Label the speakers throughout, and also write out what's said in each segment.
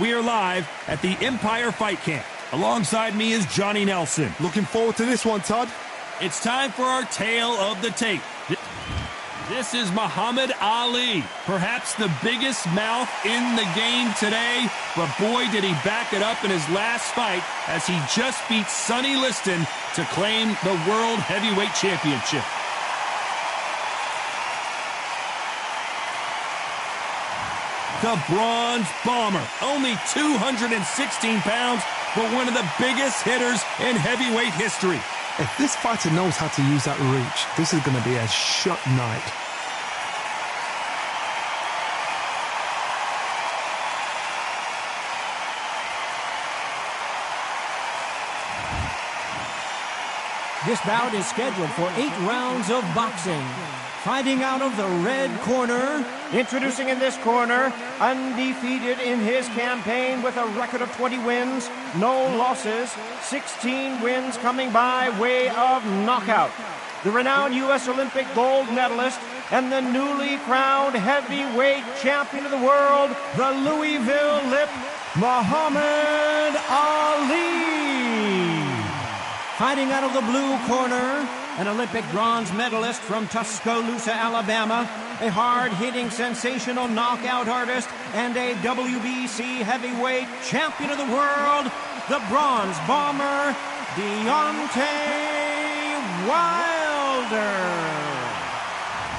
Speaker 1: We are live at the Empire Fight Camp. Alongside me is Johnny Nelson.
Speaker 2: Looking forward to this one, Todd.
Speaker 1: It's time for our tale of the tape. This is Muhammad Ali, perhaps the biggest mouth in the game today, but boy did he back it up in his last fight as he just beat Sonny Liston to claim the World Heavyweight Championship. The Bronze Bomber, only 216 pounds, but one of the biggest hitters in heavyweight history.
Speaker 2: If this fighter knows how to use that reach, this is going to be a shot night.
Speaker 3: This bout is scheduled for 8 rounds of boxing. Fighting out of the red corner,
Speaker 4: introducing in this corner, undefeated in his campaign with a record of 20 wins, no losses, 16 wins coming by way of knockout. The renowned U.S. Olympic gold medalist and the newly crowned heavyweight champion of the world, the Louisville Lip, Muhammad Ali.
Speaker 3: Fighting out of the blue corner, an Olympic bronze medalist from Tuscaloosa, Alabama, a hard-hitting, sensational knockout artist, and a WBC heavyweight champion of the world, the Bronze Bomber, Deontay Wilder.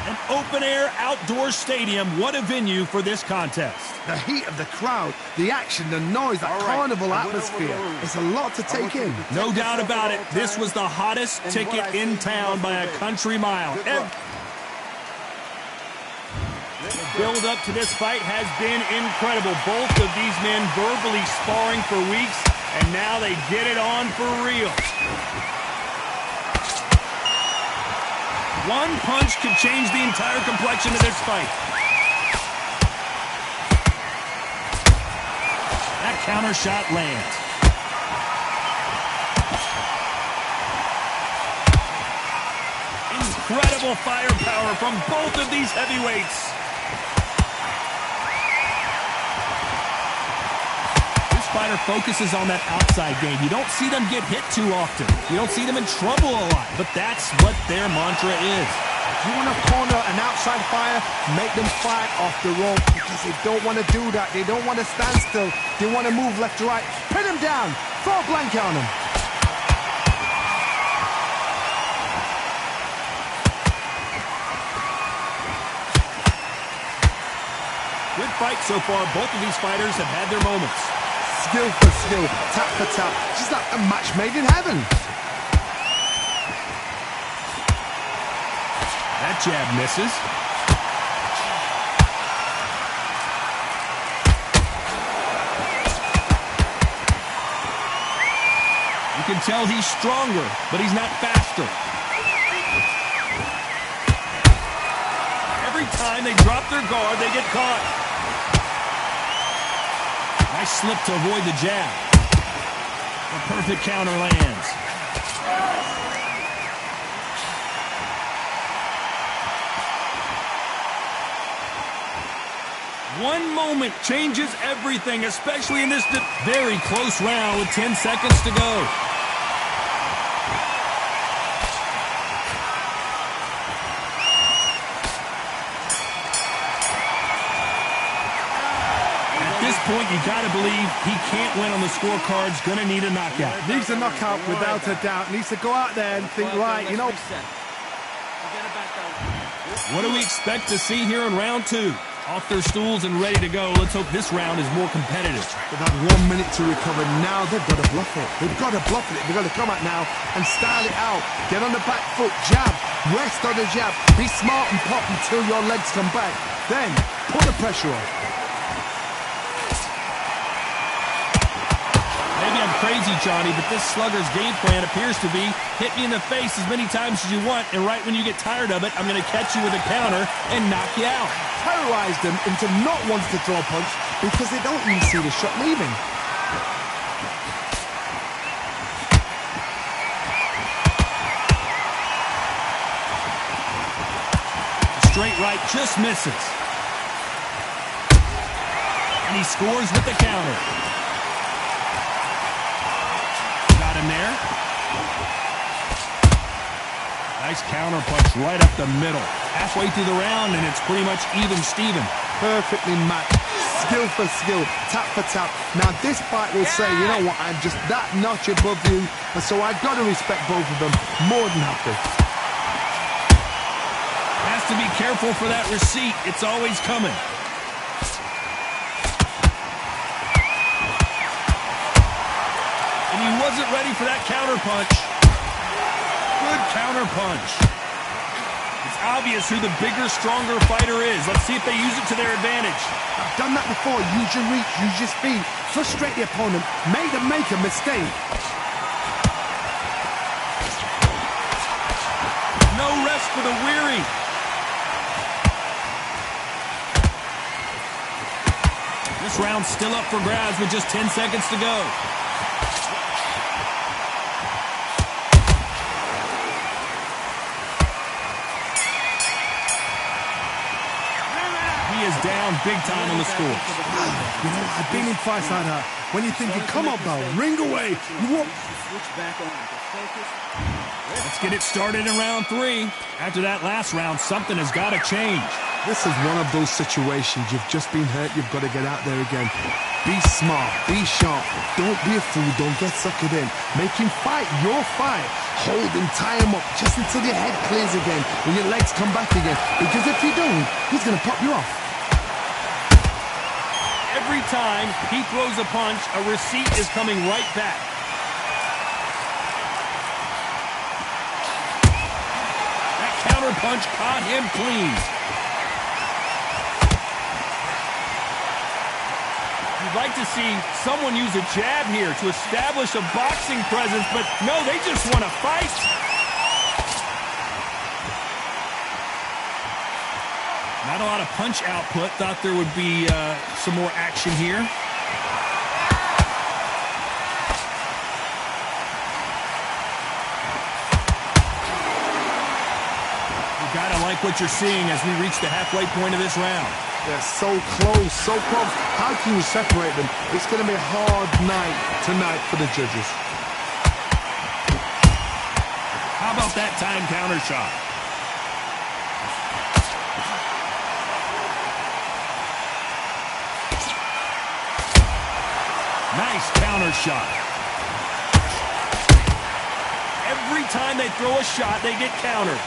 Speaker 1: An open-air outdoor stadium, what a venue for this contest.
Speaker 2: The heat of the crowd, the action, the noise, that carnival atmosphere. It's a lot to take in.
Speaker 1: No doubt about it, this was the hottest ticket in town by a country mile. The build up to this fight has been incredible. Both of these men verbally sparring for weeks, and now they get it on for real. One punch could change the entire complexion of this fight. That counter shot lands. Incredible firepower from both of these heavyweights. This fighter focuses on that outside game. You don't see them get hit too often. You don't see them in trouble a lot, but that's what their mantra is.
Speaker 2: If you want to corner an outside fighter, make them fight off the rope, because they don't want to do that. They don't want to stand still. They want to move left to right. Pin them down. Throw a blanket on them.
Speaker 1: Good fight so far. Both of these fighters have had their moments.
Speaker 2: Skill for skill, tap for tap. Just like a match made in heaven.
Speaker 1: That jab misses. You can tell he's stronger, but he's not faster. Every time they drop their guard, they get caught. Nice slip to avoid the jab. A perfect counter lands. One moment changes everything, especially in this very close round with 10 seconds to go. At this point, you got to believe he can't win on the scorecards. Going to need a knockout.
Speaker 2: Needs a knockout without a doubt. Needs to go out there and think, right, you know.
Speaker 1: What do we expect to see here in round 2? Off their stools and ready to go. Let's hope this round is more competitive.
Speaker 2: They've had 1 minute to recover. Now they've got to bluff it. They've got to bluff it. They've got to come out now and style it out. Get on the back foot, jab, rest on the jab. Be smart and pop until your legs come back. Then put the pressure on.
Speaker 1: Maybe I'm crazy, Johnny, but this slugger's game plan appears to be hit me in the face as many times as you want, and right when you get tired of it, I'm going to catch you with a counter and knock you out.
Speaker 2: Terrorize them into not wanting to throw a punch because they don't even see the shot leaving.
Speaker 1: Straight right just misses. And he scores with the counter. Nice counter punch right up the middle. Halfway through the round, and it's pretty much even Steven.
Speaker 2: Perfectly matched. Skill for skill, tap for tap. Now this fight will say, you know what, I'm just that notch above you, and so I've got to respect both of them. More than happy.
Speaker 1: Has to be careful for that receipt. It's always coming. And he wasn't ready for that counter punch. Good counter punch. It's obvious who the bigger, stronger fighter is. Let's see if they use it to their advantage.
Speaker 2: I've done that before. Use your reach, use your speed. Frustrate the opponent. Make them make a mistake.
Speaker 1: No rest for the weary. This round's still up for grabs with just 10 seconds to go. He is down big time on the score.
Speaker 2: You know, I've been in fights like that. When you're thinking, come on, Bell, ring away. You walk.
Speaker 1: Let's get it started in round 3. After that last round, something has got to change.
Speaker 2: This is one of those situations. You've just been hurt. You've got to get out there again. Be smart. Be sharp. Don't be a fool. Don't get suckered in. Make him fight your fight. Hold him, tie him up, just until your head clears again and your legs come back again. Because if you don't, he's going to pop you off.
Speaker 1: Every time he throws a punch, a receipt is coming right back. That counter punch caught him clean. You'd like to see someone use a jab here to establish a boxing presence, but no, they just want to fight. Not a lot of punch output. Thought there would be some more action here. You gotta like what you're seeing as we reach the halfway point of this round.
Speaker 2: They're so close, so close. How can you separate them? It's going to be a hard night tonight for the judges.
Speaker 1: How about that time counter shot? Nice counter shot. Every time they throw a shot, they get countered.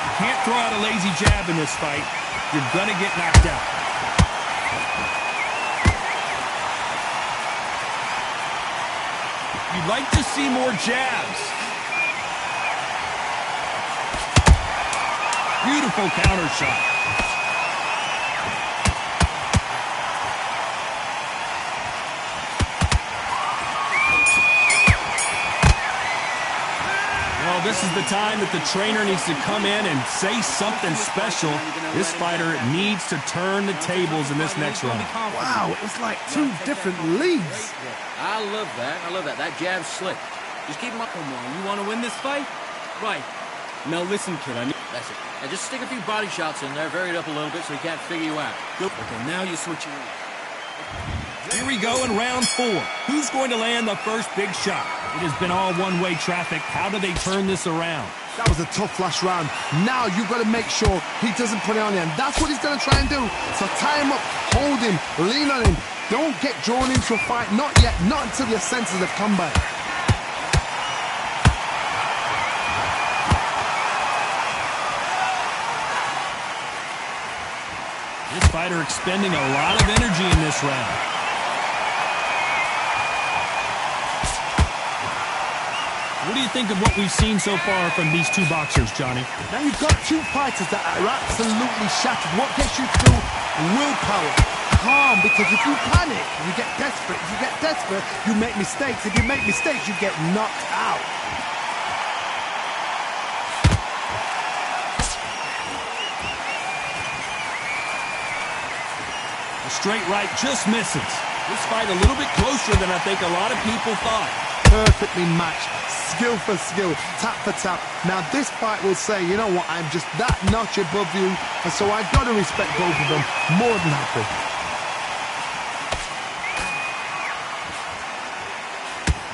Speaker 1: You can't throw out a lazy jab in this fight. You're gonna get knocked out. You'd like to see more jabs. Beautiful counter shot. This is the time that the trainer needs to come in and say something special. This fighter needs to turn the tables in this next round.
Speaker 2: Wow, it's like 2 different leagues.
Speaker 5: I love that. I love that. That jab's slick. Just keep him up.
Speaker 6: Come on, you want to win this fight? Right. Now listen, kid, I need...
Speaker 5: That's it. Now just stick a few body shots in there, vary it up a little bit so he can't figure you out.
Speaker 6: Good. Okay, now you're switching in.
Speaker 1: Here we go in round 4. Who's going to land the first big shot? It has been all one-way traffic. How do they turn this around?
Speaker 2: That was a tough last round. Now you've got to make sure he doesn't put it on you, and that's what he's going to try and do. So tie him up, hold him, lean on him. Don't get drawn into a fight. Not yet. Not until your senses have come back.
Speaker 1: This fighter expending a lot of energy in this round. What do you think of what we've seen so far from these 2 boxers, Johnny?
Speaker 2: Now you've got 2 fighters that are absolutely shattered. What gets you through? Willpower. Calm, because if you panic, you get desperate. If you get desperate, you make mistakes. If you make mistakes, you get knocked out.
Speaker 1: The straight right just misses. This fight a little bit closer than I think a lot of people thought.
Speaker 2: Perfectly matched. Skill for skill, tap for tap. Now this fight will say, you know what, I'm just that notch above you, and so I've got to respect both of them. More than happy.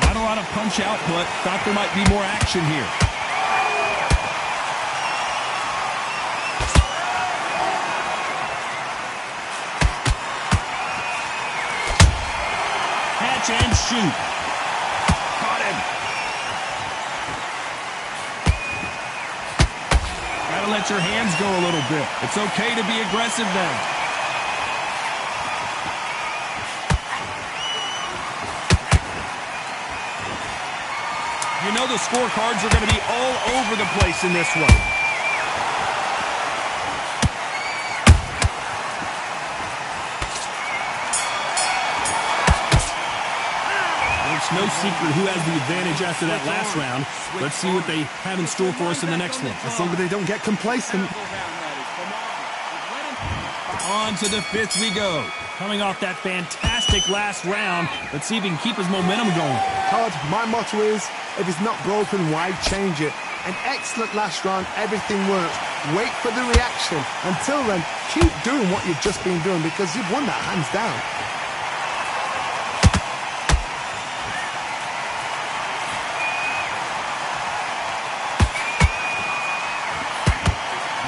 Speaker 1: Not Not a lot of punch output. Thought there might be more action here. Catch and shoot. Caught him. Gotta let your hands go a little bit. It's okay to be aggressive now. You know the scorecards are going to be all over the place in this one. It's no secret who has the advantage after that last round. Let's see what they have in store for us in the next one.
Speaker 2: As long as they don't get complacent.
Speaker 1: On to the fifth we go. Coming off that fantastic last round, let's see if he can keep his momentum going.
Speaker 2: Todd, my motto is, if it's not broken, why change it? An excellent last round, everything works. Wait for the reaction. Until then, keep doing what you've just been doing because you've won that hands down.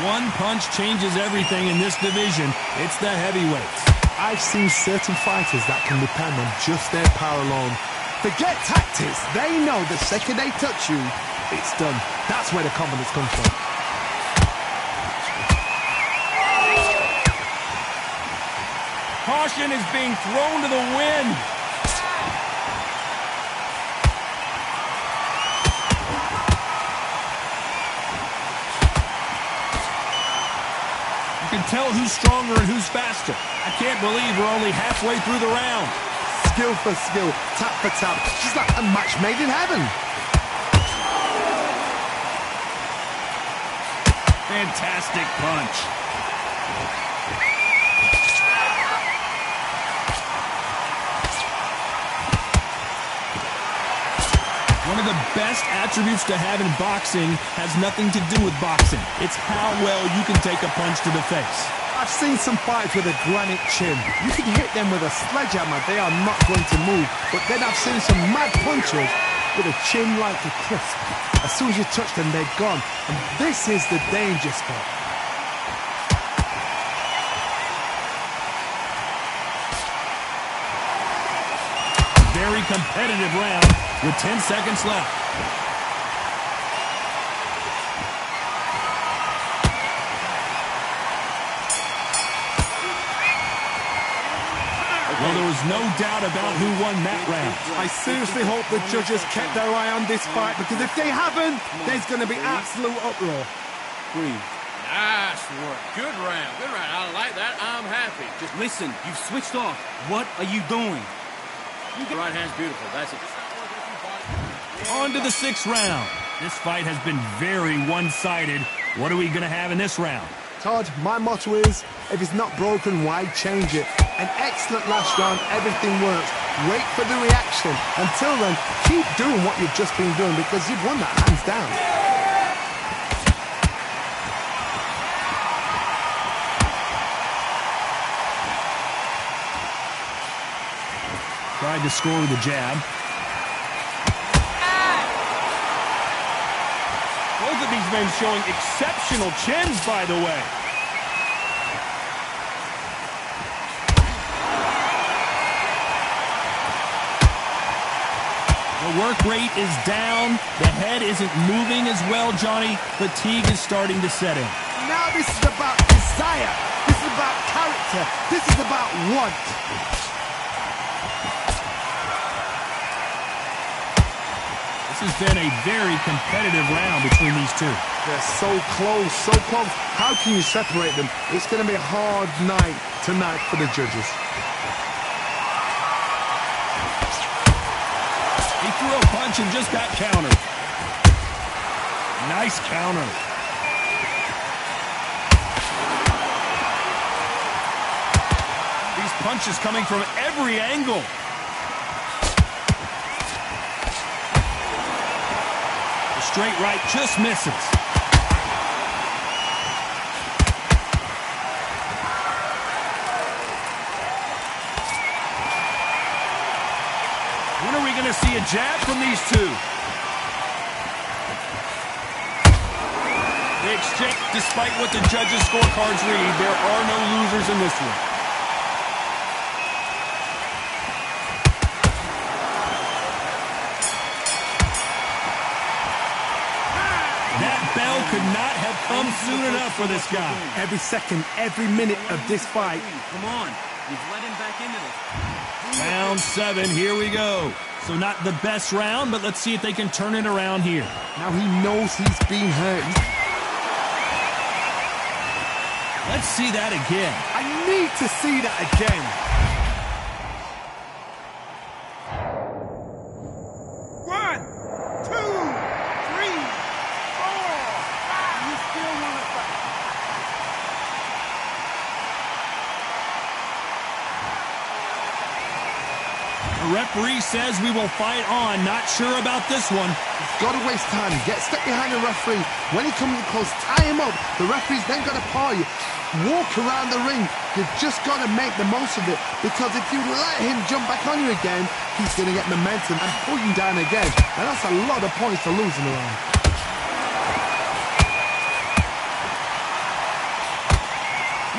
Speaker 1: One punch changes everything in this division. It's the heavyweights.
Speaker 2: I've seen certain fighters that can depend on just their power alone. Forget tactics. They know the second they touch you, it's done. That's where the confidence comes from.
Speaker 1: Caution is being thrown to the wind. You can tell who's stronger and who's faster. I can't believe we're only halfway through the round.
Speaker 2: Skill for skill, tap for tap, just like a match made in heaven.
Speaker 1: Fantastic punch. One of the best attributes to have in boxing has nothing to do with boxing. It's how well you can take a punch to the face.
Speaker 2: I've seen some fights with a granite chin. You can hit them with a sledgehammer, they are not going to move. But then I've seen some mad punchers with a chin like a crisp. As soon as you touch them, they're gone. And this is the danger spot.
Speaker 1: Very competitive round with 10 seconds left. Well, there was no doubt about who won that round.
Speaker 2: I seriously hope the judges kept their eye on this fight, because if they haven't, there's going to be absolute uproar.
Speaker 6: Breathe.
Speaker 5: Nice work. Good round. Good round. I like that. I'm happy.
Speaker 6: Just listen. You've switched off. What are you doing?
Speaker 5: Right hand's beautiful. That's it.
Speaker 1: On to the sixth round. This fight has been very one-sided. What are we going to have in this round?
Speaker 2: Todd, my motto is, if it's not broken, why change it? An excellent last round, everything works. Wait for the reaction. Until then, keep doing what you've just been doing because you've won that hands down.
Speaker 1: Tried to score with a jab. Both of these men showing exceptional chins, by the way. The work rate is down. The head isn't moving as well, Johnny. Fatigue is starting to set in.
Speaker 2: Now this is about desire. This is about character. This is about want.
Speaker 1: This has been a very competitive round between these two.
Speaker 2: They're so close, so close. How can you separate them? It's going to be a hard night tonight for the judges.
Speaker 1: He threw a punch and just got countered. Nice counter. These punches coming from every angle. The straight right just misses. When are we going going to see a jab from these two? They exchange. Despite what the judges' scorecards read, there are no losers in this one. That bell could not have come soon enough for this guy.
Speaker 2: Every second, every minute of this fight.
Speaker 6: Come on. You've let him back into this.
Speaker 1: Round 7, here we go. So not the best round, but let's see if they can turn it around here.
Speaker 2: Now he knows he's being hurt.
Speaker 1: Let's see that again.
Speaker 2: I need to see that again. One, two, three, four, five. You still want to fight?
Speaker 1: The referee says we will fight on. Not sure about this one.
Speaker 2: Got to waste time. Get step behind the referee. When he comes close, tie him up. The referee's then got to paw you. Walk around the ring. You've just got to make the most of it, because if you let him jump back on you again, he's going to get momentum and pull you down again. And that's a lot of points to lose in the round.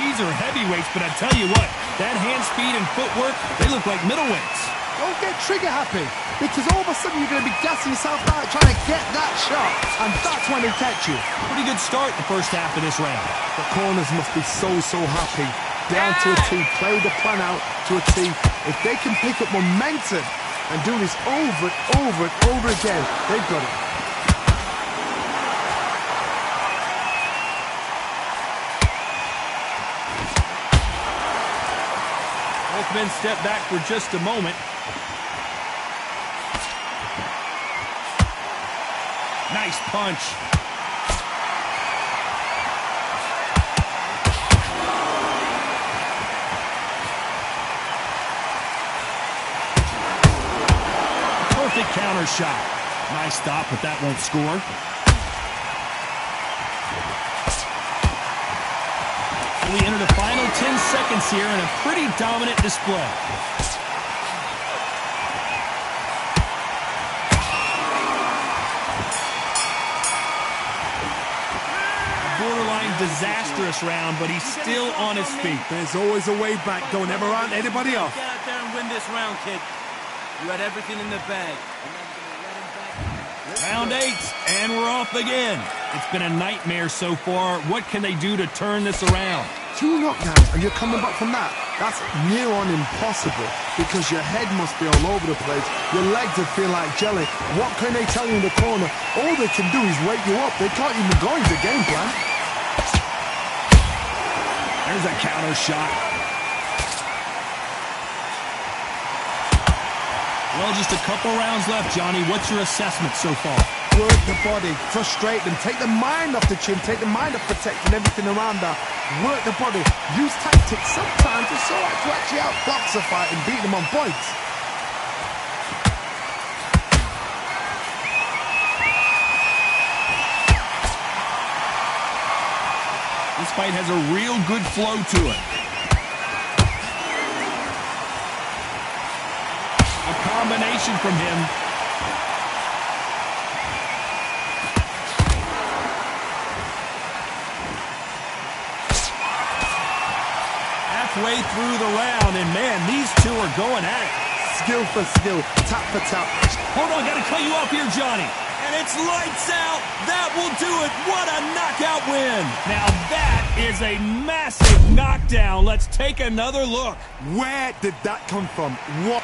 Speaker 1: These are heavyweights, but I tell you what, that hand speed and footwork, they look like middleweights.
Speaker 2: Don't get trigger happy, because all of a sudden you're going to be gassing yourself out trying to get that shot, and that's when they catch you.
Speaker 1: Pretty good start the first half of this round.
Speaker 2: The corners must be so happy. Down to a T, play the plan out to a T. If they can pick up momentum and do this over and over and over again, they've got it.
Speaker 1: Both men step back for just a moment. Nice punch. Perfect counter shot. Nice stop, but that won't score. We enter the final 10 seconds here in a pretty dominant display. Borderline disastrous round, but he's still on his feet.
Speaker 2: There's always a way back. Don't ever round anybody off.
Speaker 6: Get out there and win this round, kid. You had everything in the bag.
Speaker 1: Round 8, and we're off again. It's been a nightmare so far. What can they do to turn this around?
Speaker 2: 2 knockdowns, and you're coming back from that. That's near on impossible, because your head must be all over the place. Your legs would feel like jelly. What can they tell you in the corner? All they can do is wake you up. They can't even go into game plan.
Speaker 1: There's a counter shot. Well, just a couple rounds left, Johnny. What's your assessment so far?
Speaker 2: Work the body, frustrate them, take the mind off the chin, take the mind off protecting everything around that. Work the body, use tactics. Sometimes it's all right to actually outbox a fight and beat them on points.
Speaker 1: This fight has a real good flow to it. A combination from him. Halfway through the round, and man, these two are going at it.
Speaker 2: Skill for skill, tap for tap.
Speaker 1: Hold on, gotta cut you off here, Johnny. And it's lights out. That will do it. What a knockout win. Now that is a massive knockdown. Let's take another look.
Speaker 2: Where did that come from? What?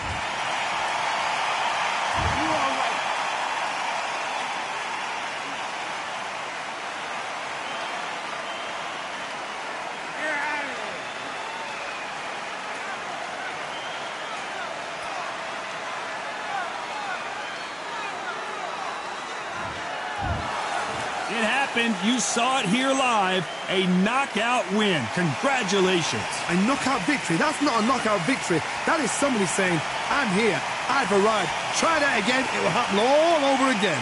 Speaker 1: It happened. You saw it here live. A knockout win. Congratulations.
Speaker 2: A knockout victory? That's not a knockout victory. That is somebody saying, I'm here. I've arrived. Try that again. It will happen all over again.